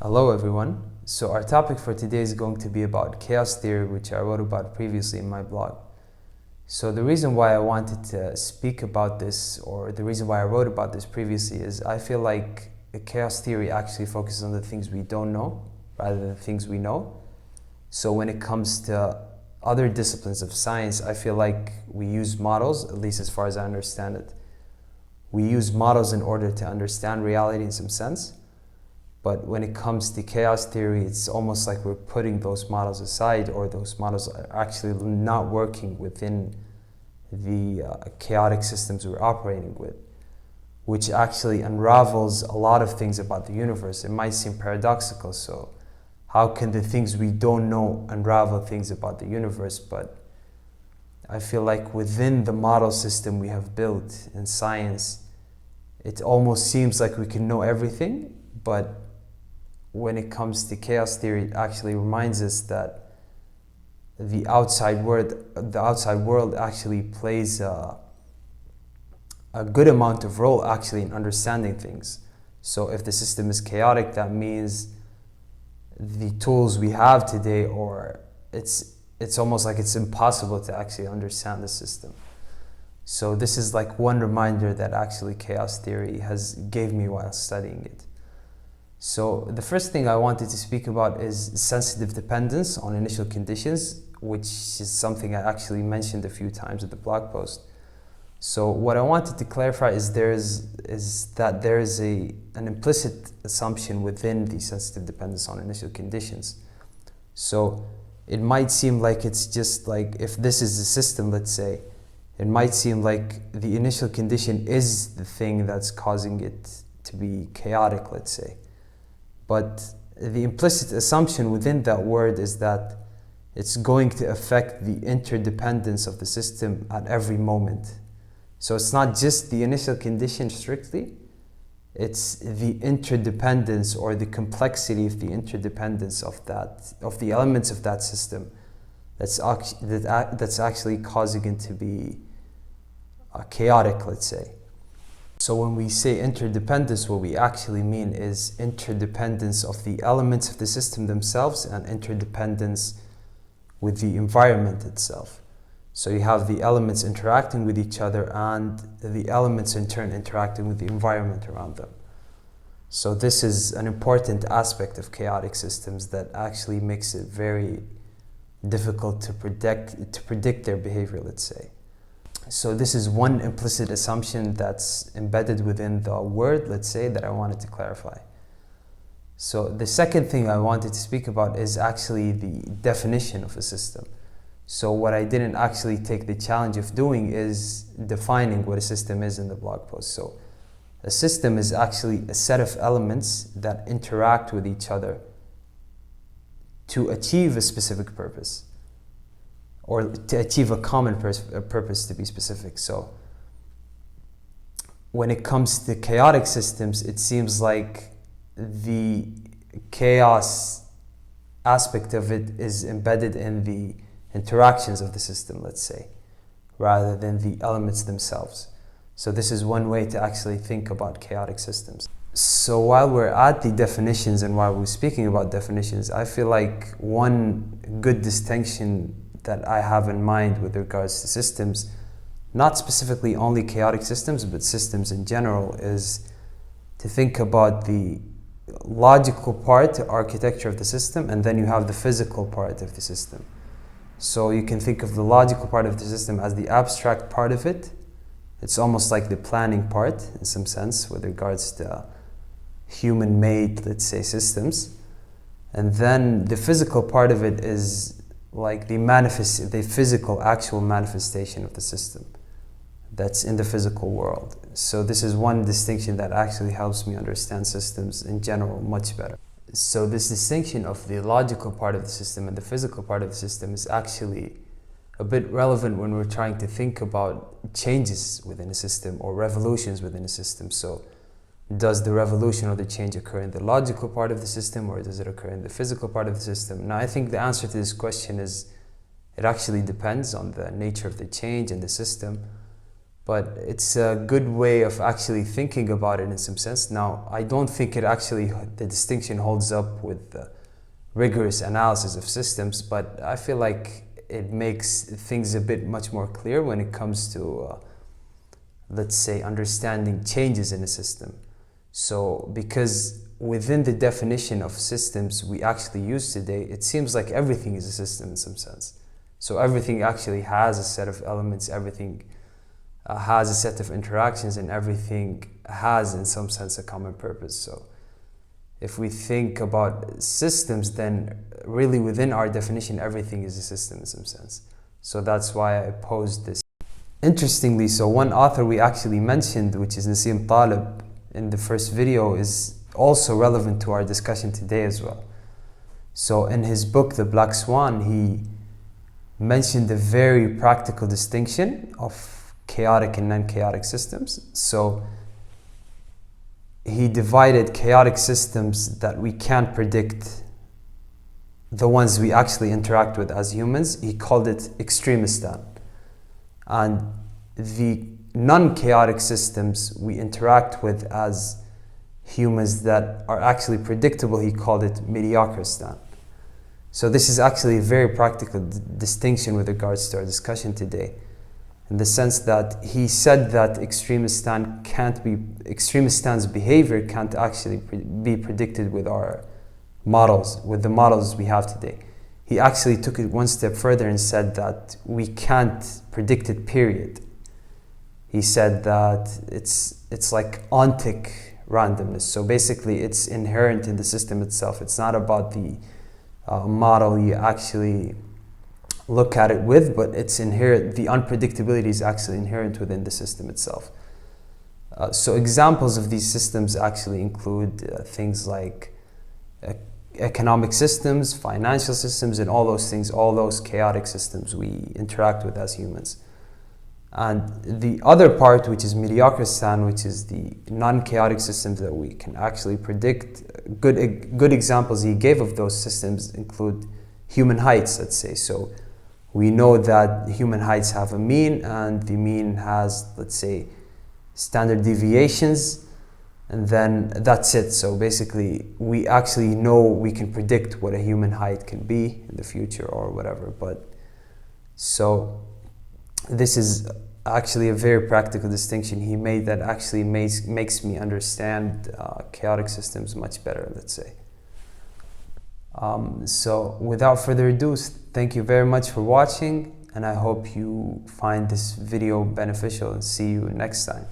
Hello everyone. So our topic for today is going to be about chaos theory, which I wrote about previously in my blog. So the reason why I wanted to speak about this, or the reason why I wrote about this previously, is I feel like the chaos theory actually focuses on the things we don't know rather than the things we know. So when it comes to other disciplines of science, I feel like we use models, at least as far as I understand it. We use models in order to understand reality in some sense. But when it comes to chaos theory, it's almost like we're putting those models aside, or those models are actually not working within the chaotic systems we're operating with, which actually unravels a lot of things about the universe. It might seem paradoxical, so how can the things we don't know unravel things about the universe? But I feel like within the model system we have built in science, it almost seems like we can know everything, but when it comes to chaos theory, it actually reminds us that the outside world actually plays a good amount of role actually in understanding things. So if the system is chaotic, that means the tools we have today, or it's almost like it's impossible to actually understand the system. So this is like one reminder that actually chaos theory gave me while studying it. So the first thing I wanted to speak about is sensitive dependence on initial conditions, which is something I actually mentioned a few times in the blog post. So what I wanted to clarify is that there is an implicit assumption within the sensitive dependence on initial conditions. So it might seem like it's just like, if this is the system, let's say, it might seem like the initial condition is the thing that's causing it to be chaotic, let's say. But the implicit assumption within that word is that it's going to affect the interdependence of the system at every moment. So it's not just the initial condition strictly, it's the interdependence or the complexity of the interdependence of the elements of that system that's actually causing it to be chaotic, let's say. So when we say interdependence, what we actually mean is interdependence of the elements of the system themselves and interdependence with the environment itself. So you have the elements interacting with each other and the elements in turn interacting with the environment around them. So this is an important aspect of chaotic systems that actually makes it very difficult to predict their behavior, let's say. So this is one implicit assumption that's embedded within the word, let's say, that I wanted to clarify. So the second thing I wanted to speak about is actually the definition of a system. So what I didn't actually take the challenge of doing is defining what a system is in the blog post. So a system is actually a set of elements that interact with each other to achieve a specific purpose, or to achieve a common purpose, to be specific. So when it comes to chaotic systems, it seems like the chaos aspect of it is embedded in the interactions of the system, let's say, rather than the elements themselves. So this is one way to actually think about chaotic systems. So while we're at the definitions and while we're speaking about definitions, I feel like one good distinction that I have in mind with regards to systems, not specifically only chaotic systems, but systems in general, is to think about the logical part, architecture of the system, and then you have the physical part of the system. So you can think of the logical part of the system as the abstract part of it. It's almost like the planning part in some sense with regards to human-made, let's say, systems. And then the physical part of it is like the physical, actual manifestation of the system that's in the physical world. So this is one distinction that actually helps me understand systems in general much better. So this distinction of the logical part of the system and the physical part of the system is actually a bit relevant when we're trying to think about changes within a system or revolutions within a system. So does the revolution or the change occur in the logical part of the system, or does it occur in the physical part of the system? Now, I think the answer to this question is it actually depends on the nature of the change in the system. but it's a good way of actually thinking about it in some sense. Now, I don't think the distinction holds up with the rigorous analysis of systems, but I feel like it makes things a bit much more clear when it comes to, let's say, understanding changes in a system. So, because within the definition of systems we actually use today, it seems like everything is a system in some sense. So everything actually has a set of elements, everything has a set of interactions, and everything has in some sense a common purpose. So if we think about systems, then really within our definition everything is a system in some sense. So that's why I posed this. Interestingly, so one author we actually mentioned, which is Nassim Taleb in the first video, is also relevant to our discussion today as well. So in his book The Black Swan, he mentioned a very practical distinction of chaotic and non-chaotic systems. So he divided chaotic systems that we can't predict, the ones we actually interact with as humans, he called it extremistan. And the non-chaotic systems we interact with as humans that are actually predictable, he called it mediocristan. So this is actually a very practical distinction with regards to our discussion today, in the sense that he said that extremistan's behavior can't actually be predicted with our models, with the models we have today. He actually took it one step further and said that we can't predict it, period. He said that it's like ontic randomness. So basically it's inherent in the system itself. It's not about the model you actually look at it with, but it's inherent. The unpredictability is actually inherent within the system itself. So examples of these systems actually include things like economic systems, financial systems, and all those things, all those chaotic systems we interact with as humans. And the other part, which is mediocristan, which is the non-chaotic systems that we can actually predict, good examples he gave of those systems include human heights, let's say. So we know that human heights have a mean, and the mean has, let's say, standard deviations, and then that's it. So basically we actually know, we can predict what a human height can be in the future or whatever. But so this is actually a very practical distinction he made that actually makes me understand chaotic systems much better, let's say. So without further ado, thank you very much for watching, and I hope you find this video beneficial, and see you next time.